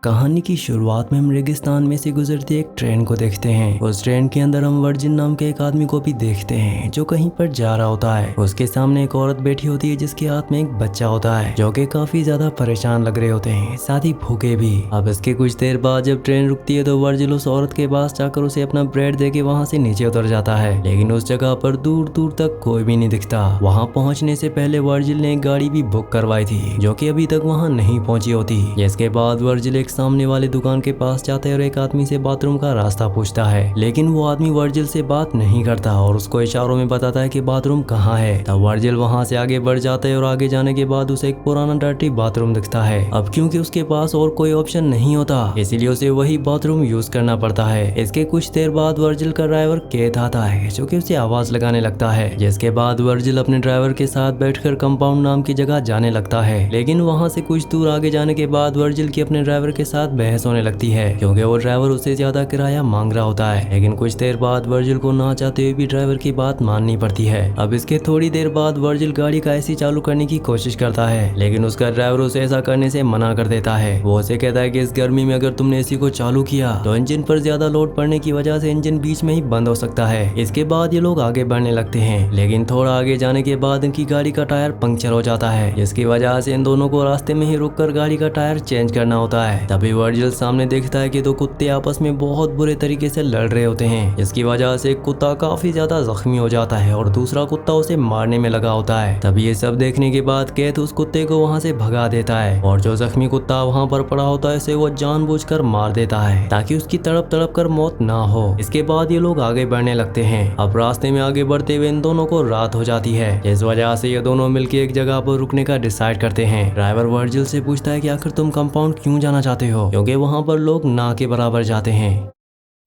कहानी की शुरुआत में हम रेगिस्तान में से गुजरती एक ट्रेन को देखते हैं। उस ट्रेन के अंदर हम वर्जिन नाम के एक आदमी को भी देखते हैं जो कहीं पर जा रहा होता है। उसके सामने एक औरत बैठी होती है जिसके हाथ में एक बच्चा होता है जो कि काफी ज्यादा परेशान लग रहे होते हैं, साथ ही भूखे भी। अब इसके कुछ देर बाद जब ट्रेन रुकती है तो वर्जिल उस औरत के पास जाकर उसे अपना ब्रेड देके वहाँ से नीचे उतर जाता है, लेकिन उस जगह पर दूर दूर तक कोई भी नहीं दिखता। वहाँ पहुँचने से पहले वर्जिल ने एक गाड़ी भी बुक करवाई थी जो कि अभी तक वहाँ नहीं पहुंची होती। जिसके बाद वर्जिल एक सामने वाले दुकान के पास जाता है और एक आदमी से बाथरूम का रास्ता पूछता है, लेकिन वो आदमी वर्जिल से बात नहीं करता और उसको इशारों में बताता है कि बाथरूम कहाँ है। तब वर्जिल वहाँ से आगे बढ़ जाता है और आगे जाने के बाद उसे एक पुराना डर्टी बाथरूम दिखता है। अब क्योंकि उसके पास और कोई ऑप्शन नहीं होता इसीलिए उसे वही बाथरूम यूज करना पड़ता है। इसके कुछ देर बाद वर्जिल का ड्राइवर केथ आता है जो कि उसे आवाज लगाने लगता है। जिसके बाद वर्जिल अपने ड्राइवर के साथ बैठकर कंपाउंड नाम की जगह जाने लगता है, लेकिन वहाँ से कुछ दूर आगे जाने के बाद वर्जिल की अपने ड्राइवर के साथ बहस होने लगती है क्योंकि वो ड्राइवर उससे ज्यादा किराया मांग रहा होता है। लेकिन कुछ देर बाद वर्जिल को ना चाहते हुए भी ड्राइवर की बात माननी पड़ती है। अब इसके थोड़ी देर बाद वर्जिल गाड़ी का एसी चालू करने की कोशिश करता है, लेकिन उसका ड्राइवर उसे ऐसा करने से मना कर देता है। वो उसे कहता है कि इस गर्मी में अगर तुमने एसी को चालू किया तो इंजन पर ज्यादा लोड पड़ने की वजह से इंजन बीच में ही बंद हो सकता है। इसके बाद ये लोग आगे बढ़ने लगते हैं, लेकिन थोड़ा आगे जाने के बाद इनकी गाड़ी का टायर पंक्चर हो जाता है, जिसकी वजह से इन दोनों को रास्ते में ही रुककर गाड़ी का टायर चेंज करना होता है। तभी वर्जिल सामने देखता है कि दो कुत्ते आपस में बहुत बुरे तरीके से लड़ रहे होते हैं, जिसकी वजह से एक कुत्ता काफी ज्यादा जख्मी हो जाता है और दूसरा कुत्ता उसे मारने में लगा होता है। तभी ये सब देखने के बाद केथ उस कुत्ते को वहाँ से भगा देता है और जो जख्मी कुत्ता वहाँ पर पड़ा होता है उसे वो जानबूझकर मार देता है ताकि उसकी तड़प तड़प कर मौत ना हो। इसके बाद ये लोग आगे बढ़ने लगते हैं। अब रास्ते में आगे बढ़ते हुए इन दोनों को रात हो जाती है, इस वजह से ये दोनों मिलकर एक जगह पर रुकने का डिसाइड करते हैं। ड्राइवर वर्जिल से पूछता है कि आखिर तुम कंपाउंड क्यों जाना चाहते हो, क्योंकि वहाँ पर लोग ना के बराबर जाते हैं।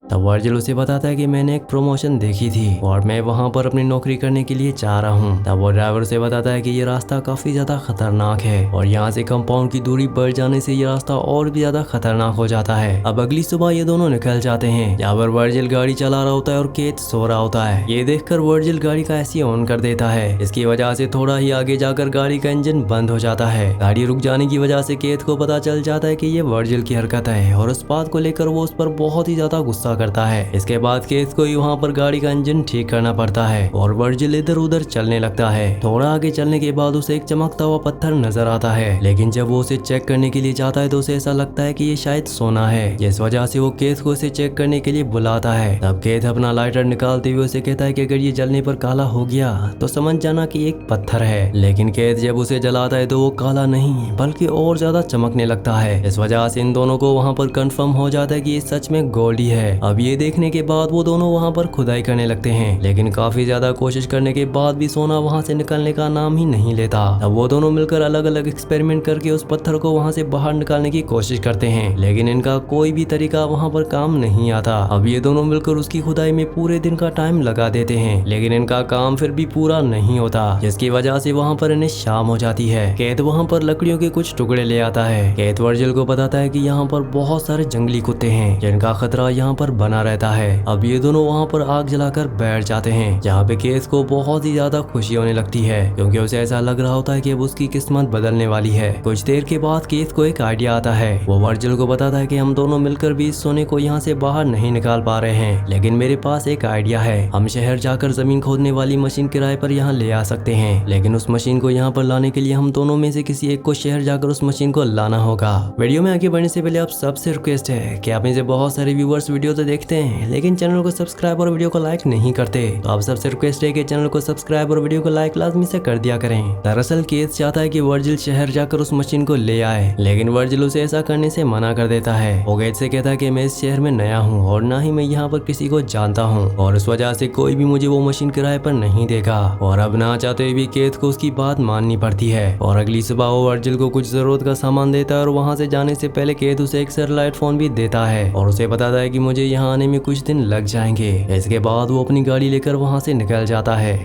तब वर्जिल उसे बताता है कि मैंने एक प्रमोशन देखी थी और मैं वहाँ पर अपनी नौकरी करने के लिए चाह रहा हूँ। तब वो ड्राइवर उसे बताता है कि ये रास्ता काफी ज्यादा खतरनाक है और यहाँ से कंपाउंड की दूरी बढ़ जाने से ये रास्ता और भी ज्यादा खतरनाक हो जाता है। अब अगली सुबह ये दोनों निकल जाते हैं, जहाँ पर वर्जिल गाड़ी चला रहा होता है और केथ सो रहा होता है। ये देखकर वर्जिल गाड़ी का एसी ऑन कर देता है, इसकी वजह से थोड़ा ही आगे जाकर गाड़ी का इंजन बंद हो जाता है। गाड़ी रुक जाने की वजह से केथ को पता चल जाता है कि ये वर्जिल की हरकत है और उस बात को लेकर वो उस पर बहुत ही ज्यादा गुस्सा करता है। इसके बाद केथ को वहाँ पर गाड़ी का इंजन ठीक करना पड़ता है और वर्जिल इधर उधर चलने लगता है। थोड़ा आगे चलने के बाद उसे एक चमकता हुआ पत्थर नजर आता है, लेकिन जब वो उसे चेक करने के लिए जाता है तो उसे ऐसा लगता है कि ये शायद सोना है, जिस वजह से वो केथ को इसे चेक करने के लिए बुलाता है। तब केथ अपना लाइटर निकालते हुए उसे कहता है कि अगर ये जलने पर काला हो गया तो समझ जाना कि एक पत्थर है। लेकिन केथ जब उसे जलाता है तो वो काला नहीं बल्कि और ज्यादा चमकने लगता है। इस वजह से इन दोनों को वहाँ पर कंफर्म हो जाता है कि ये सच में गोल्ड ही है। अब ये देखने के बाद वो दोनों वहाँ पर खुदाई करने लगते हैं, लेकिन काफी ज्यादा कोशिश करने के बाद भी सोना वहाँ से निकलने का नाम ही नहीं लेता। अब वो दोनों मिलकर अलग अलग एक्सपेरिमेंट करके उस पत्थर को वहाँ से बाहर निकालने की कोशिश करते हैं, लेकिन इनका कोई भी तरीका वहाँ पर काम नहीं आता। अब ये दोनों मिलकर उसकी खुदाई में पूरे दिन का टाइम लगा देते हैं, लेकिन इनका काम फिर भी पूरा नहीं होता, जिसकी वजह से वहाँ पर इन्हें शाम हो जाती है। केथ वहाँ पर लकड़ियों के कुछ टुकड़े ले आता है। केथ वर्जिल को बताता है कि यहाँ पर बहुत सारे जंगली कुत्ते हैं जिनका खतरा यहाँ पर बना रहता है। अब ये दोनों वहाँ पर आग जलाकर बैठ जाते हैं, जहाँ पे केथ को बहुत ही ज्यादा खुशी होने लगती है क्योंकि उसे ऐसा लग रहा होता है कि अब उसकी किस्मत बदलने वाली है। कुछ देर के बाद केथ को एक आइडिया आता है। वो वर्जिल को बताता है कि हम दोनों मिलकर भी इस सोने को यहाँ से बाहर नहीं निकाल पा रहे हैं, लेकिन मेरे पास एक आइडिया है। हम शहर जाकर जमीन खोदने वाली मशीन किराए पर यहाँ ले आ सकते हैं, लेकिन उस मशीन को यहाँ पर लाने के लिए हम दोनों में से किसी एक को शहर जाकर उस मशीन को लाना होगा। वीडियो में आगे बढ़ने से पहले आप सबसे रिक्वेस्ट है कि आप में से बहुत सारे व्यूअर्स वीडियो तो देखते हैं लेकिन चैनल को सब्सक्राइब और वीडियो को लाइक नहीं करते, तो आप सबसे रिक्वेस्ट है कि चैनल को सब्सक्राइब और वीडियो को लाइक लाजमी से कर दिया करें। दरअसल केथ चाहता है कि वर्जिल शहर जाकर उस मशीन को ले आए, लेकिन वर्जिल उसे ऐसा करने से मना कर देता है। वो केथ से कहता है कि मैं इस शहर में नया हूँ और ना ही मैं यहाँ पर किसी को जानता हूँ और इस वजह से कोई भी मुझे वो मशीन किराए पर नहीं देगा। और अब ना चाहते हुए भी केथ को उसकी बात माननी पड़ती है और अगली सुबह वो वर्जिल को कुछ जरूरत का सामान देता है और वहाँ से जाने से पहले केथ उसे एक सैटेलाइट फोन भी देता है और उसे बताता है कि मुझे यहाँ आने में कुछ दिन लग जाएंगे। इसके बाद वो अपनी गाड़ी लेकर वहाँ से निकल जाता है।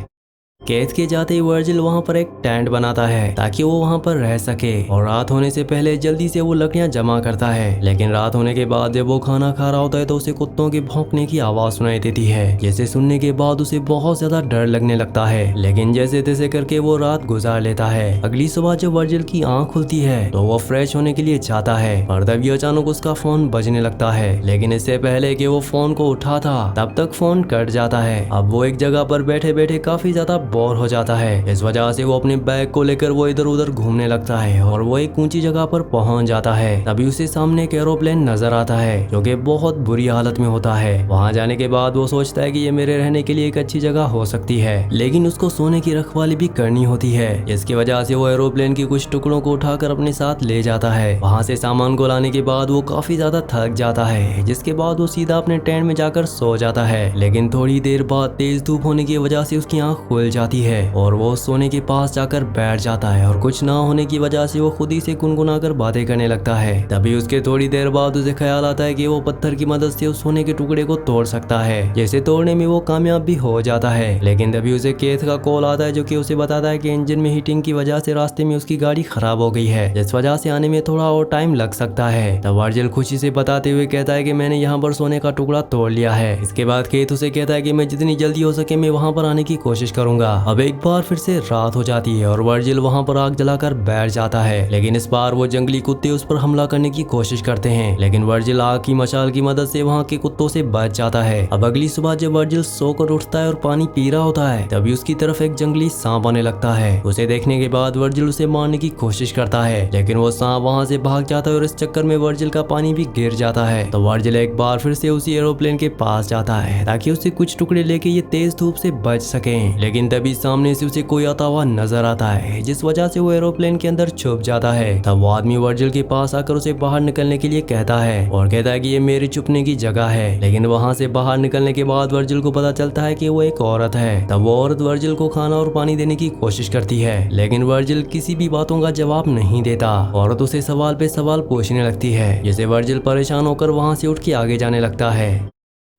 केथ के जाते ही वर्जिल वहाँ पर एक टेंट बनाता है ताकि वो वहाँ पर रह सके और रात होने से पहले जल्दी से वो लकड़ियाँ जमा करता है। लेकिन रात होने के बाद जब वो खाना खा रहा होता है तो उसे कुत्तों के भौंकने की आवाज सुनाई देती है, जिसे सुनने के बाद उसे बहुत ज्यादा डर लगने लगता है। लेकिन जैसे तैसे करके वो रात गुजार लेता है। अगली सुबह जब वर्जिल की आँख खुलती है तो वो फ्रेश होने के लिए जाता है और तभी अचानक उसका फोन बजने लगता है। लेकिन इससे पहले कि वो फोन को उठा था तब तक फोन कट जाता है। अब वो एक जगह पर बैठे बैठे काफी ज्यादा बोर हो जाता है। इस वजह से वो अपने बैग को लेकर वो इधर उधर घूमने लगता है और वो एक ऊंची जगह पर पहुंच जाता है। तभी उसे सामने एक एरोप्लेन नजर आता है जो कि बहुत बुरी हालत में होता है। वहां जाने के बाद वो सोचता है कि ये मेरे रहने के लिए एक अच्छी जगह हो सकती है, लेकिन उसको सोने की रखवाली भी करनी होती है। इसकी वजह से वो एरोप्लेन की कुछ टुकड़ों को उठाकर अपने साथ ले जाता है। वहाँ से सामान को लाने के बाद वो काफी ज्यादा थक जाता है, जिसके बाद वो सीधा अपने टेंट में जाकर सो जाता है। लेकिन थोड़ी देर बाद तेज धूप होने की वजह से उसकी आँख खुल जाती है और वो सोने के पास जाकर बैठ जाता है और कुछ ना होने की वजह से वो खुद ही से गुनगुनाकर बातें करने लगता है। तभी उसके थोड़ी देर बाद उसे ख्याल आता है कि वो पत्थर की मदद से उस सोने के टुकड़े को तोड़ सकता है, जैसे तोड़ने में वो कामयाब भी हो जाता है। लेकिन तभी उसे केथ का कॉल आता है जो कि उसे बताता है कि इंजन में हीटिंग की वजह से रास्ते में उसकी गाड़ी खराब हो गई है, जिस वजह से आने में थोड़ा और टाइम लग सकता है। तब वर्जिल खुशी से बताते हुए कहता है कि मैंने यहाँ पर सोने का टुकड़ा तोड़ लिया है। इसके बाद केथ उसे कहता है कि मैं जितनी जल्दी हो सके मैं वहाँ पर आने की कोशिश करूंगा। अब एक बार फिर से रात हो जाती है और वर्जिल वहाँ पर आग जलाकर बैठ जाता है। लेकिन इस बार वो जंगली कुत्ते उस पर हमला करने की कोशिश करते हैं, लेकिन वर्जिल आग की मशाल की मदद से वहाँ के कुत्तों से बच जाता है। अब अगली सुबह जब वर्जिल सोकर उठता है और पानी पी रहा होता है तभी उसकी तरफ एक जंगली सांप आने लगता है। उसे देखने के बाद वर्जिल उसे मारने की कोशिश करता है, लेकिन वो सांप वहाँ से भाग जाता है और इस चक्कर में वर्जिल का पानी भी गिर जाता है। तो वर्जिल एक बार फिर से उसी एरोप्लेन के पास जाता है ताकि उसे कुछ टुकड़े लेके ये तेज धूप से बच सके। लेकिन तभी सामने से उसे कोई आता हुआ नजर आता है, जिस वजह से वो एरोप्लेन के अंदर छुप जाता है। तब वो आदमी वर्जिल के पास आकर उसे बाहर निकलने के लिए कहता है और कहता है कि ये मेरी छुपने की जगह है। लेकिन वहाँ से बाहर निकलने के बाद वर्जिल को पता चलता है कि वो एक औरत है। तब वो औरत वर्जिल को खाना और पानी देने की कोशिश करती है, लेकिन वर्जिल किसी भी बातों का जवाब नहीं देता। औरत उसे सवाल पे सवाल पूछने लगती है, जिससे वर्जिल परेशान होकर वहाँ से उठ के आगे जाने लगता है।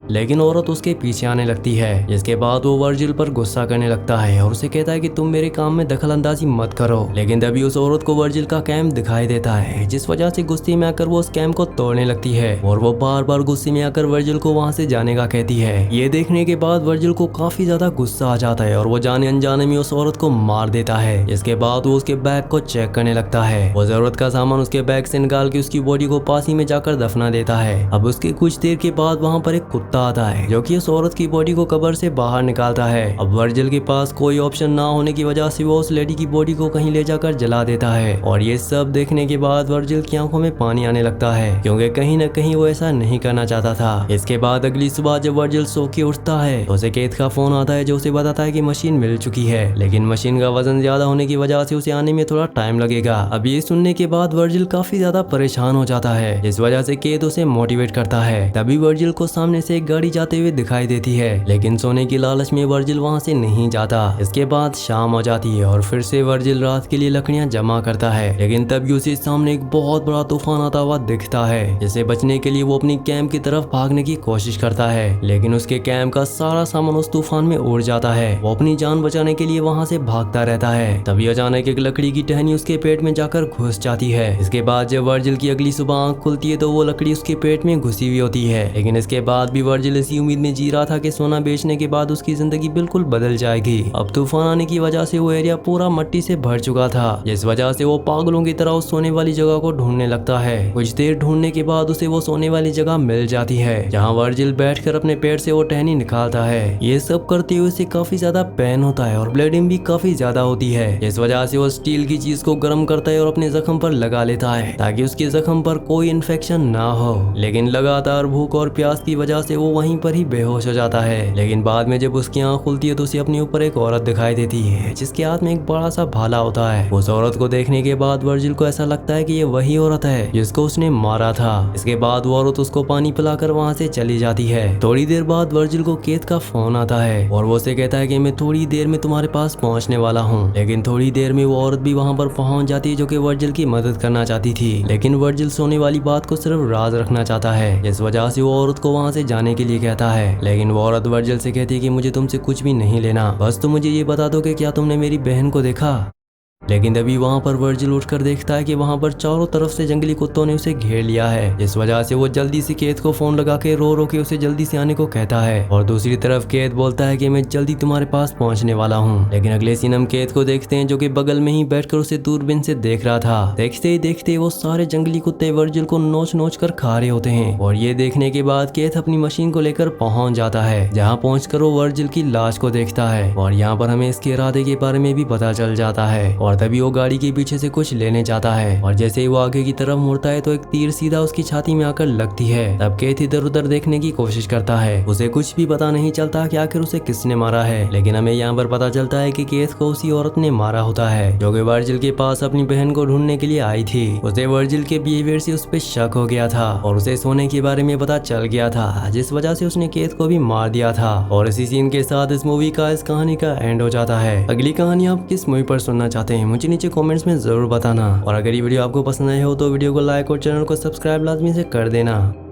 लेकिन औरत उसके पीछे आने लगती है, जिसके बाद वो वर्जिल पर गुस्सा करने लगता है और उसे कहता है कि तुम मेरे काम में दखल अंदाजी मत करो। लेकिन तभी उस औरत को वर्जिल का कैंप दिखाई देता है, जिस वजह से गुस्से में आकर वो उस कैंप को तोड़ने लगती है और वो बार बार गुस्से में आकर वर्जिल को वहाँ से जाने का कहती है। ये देखने के बाद वर्जिल को काफी ज्यादा गुस्सा आ जाता है और वो जाने अनजाने में उस औरत को मार देता है। इसके बाद वो उसके बैग को चेक करने लगता है। वो जरूरत का सामान उसके बैग से निकाल के उसकी बॉडी को पास ही में जाकर दफना देता है। अब उसके कुछ देर के बाद वहाँ पर एक कुत्ता आता है जो कि उस औरत की बॉडी को कब्र से बाहर निकालता है। अब वर्जिल के पास कोई ऑप्शन ना होने की वजह से वो उस लेडी की बॉडी को कहीं ले जाकर जला देता है और ये सब देखने के बाद वर्जिल की आंखों में पानी आने लगता है, क्योंकि कहीं न कहीं वो ऐसा नहीं करना चाहता था। इसके बाद अगली सुबह जब वर्जिल सो के उठता है तो उसे केथ का फोन आता है जो उसे बताता है कि मशीन मिल चुकी है, लेकिन मशीन का वजन ज्यादा होने की वजह से उसे आने में थोड़ा टाइम लगेगा। अब ये सुनने के बाद वर्जिल काफी ज्यादा परेशान हो जाता है, इस वजह से केथ उसे मोटिवेट करता है। तभी वर्जिल को सामने से एक गाड़ी जाते हुए दिखाई देती है, लेकिन सोने की लालच में वर्जिल वहां से नहीं जाता। इसके बाद शाम हो जाती है और फिर से वर्जिल रात के लिए लकड़ियां जमा करता है, लेकिन तभी उसे सामने एक बहुत बड़ा तूफान आता हुआ दिखता है, जिसे बचने के लिए वो अपनी कैंप की तरफ भागने की कोशिश करता है, लेकिन उसके कैंप का सारा सामान उस तूफान में उड़ जाता है। वो अपनी जान बचाने के लिए वहां से भागता रहता है। तभी अचानक एक लकड़ी की टहनी उसके पेट में जाकर घुस जाती है। इसके बाद जब वर्जिल की अगली सुबह आंख खुलती है तो वो लकड़ी उसके पेट में घुसी हुई होती है, लेकिन इसके बाद भी वर्जिल इसी उम्मीद में जी रहा था कि सोना बेचने के बाद उसकी जिंदगी बिल्कुल बदल जाएगी। अब तूफान आने की वजह से वो एरिया पूरा मिट्टी से भर चुका था, जिस वजह से वो पागलों की तरह उस सोने वाली जगह को ढूंढने लगता है। कुछ देर ढूंढने के बाद उसे वो सोने वाली जगह मिल जाती है, जहाँ वर्जिल बैठकर अपने पेट से वो टहनी निकालता है। ये सब करते हुए उसे काफी ज्यादा पेन होता है और ब्लीडिंग भी काफी ज्यादा होती है, इस वजह से वो स्टील की चीज को गर्म करता है और अपने जख्म पर लगा लेता है ताकि उसके जख्म पर कोई इन्फेक्शन ना हो। लेकिन लगातार भूख और प्यास की वजह से वो वहीं पर ही बेहोश हो जाता है। लेकिन बाद में जब उसकी आंख खुलती है तो उसे अपने ऊपर एक औरत दिखाई देती है, जिसके हाथ में एक बड़ा सा भाला होता है। उस औरत को देखने के बाद वर्जिल को ऐसा लगता है कि ये वही औरत है जिसको उसने मारा था। इसके बाद वो औरत उसको पानी पिलाकर वहाँ से चली जाती है। थोड़ी देर बाद वर्जिल को केथ का फोन आता है और वो उसे कहता है कि मैं थोड़ी देर में तुम्हारे पास पहुँचने वाला हूँ। लेकिन थोड़ी देर में वो औरत भी वहाँ पर पहुँच जाती है जो कि वर्जिल की मदद करना चाहती थी, लेकिन वर्जिल सोने वाली बात को सिर्फ राज रखना चाहता है, इस वजह से वो औरत को वहाँ से जाने जाने के लिए कहता है, लेकिन वो औरत वर्जिल से कहती है कि मुझे तुमसे कुछ भी नहीं लेना, बस तुम मुझे ये बता दो कि क्या तुमने मेरी बहन को देखा। लेकिन तभी वहाँ पर वर्जिल उठकर देखता है कि वहाँ पर चारों तरफ से जंगली कुत्तों ने उसे घेर लिया है, जिस वजह से वो जल्दी से केथ को फोन लगा के रो रो के उसे जल्दी से आने को कहता है। और दूसरी तरफ केथ बोलता है कि मैं जल्दी तुम्हारे पास पहुँचने वाला हूँ। लेकिन अगले सीन हम केथ को देखते हैं जो कि बगल में ही बैठकर उसे दूरबीन से देख रहा था। देखते ही देखते वो सारे जंगली कुत्ते वर्जिल को नोच नोच कर खा रहे होते हैं। और ये देखने के बाद केथ अपनी मशीन को लेकर पहुंच जाता है, जहाँ पहुंचकर वो वर्जिल की लाश को देखता है। और यहाँ पर हमें इसके इरादे के बारे में भी पता चल जाता है। और तभी वो गाड़ी के पीछे से कुछ लेने जाता है, और जैसे ही वो आगे की तरफ मुड़ता है तो एक तीर सीधा उसकी छाती में आकर लगती है। तब केथ इधर उधर देखने की कोशिश करता है, उसे कुछ भी पता नहीं चलता कि आखिर उसे किसने मारा है। लेकिन हमें यहाँ पर पता चलता है कि केथ को उसी औरत ने मारा होता है जो कि वर्जिल के पास अपनी बहन को ढूंढने के लिए आई थी। उसे वर्जिल के बिहेवियर से उस पर शक हो गया था और उसे सोने के बारे में पता चल गया था, जिस वजह से उसने केथ को भी मार दिया था। और इसी सीन के साथ इस मूवी का इस कहानी का एंड हो जाता है। अगली कहानी आप किस मूवी पर सुनना चाहते हैं मुझे नीचे कमेंट्स में जरूर बताना। और अगर ये वीडियो आपको पसंद आया हो तो वीडियो को लाइक और चैनल को सब्सक्राइब लाजमी से कर देना।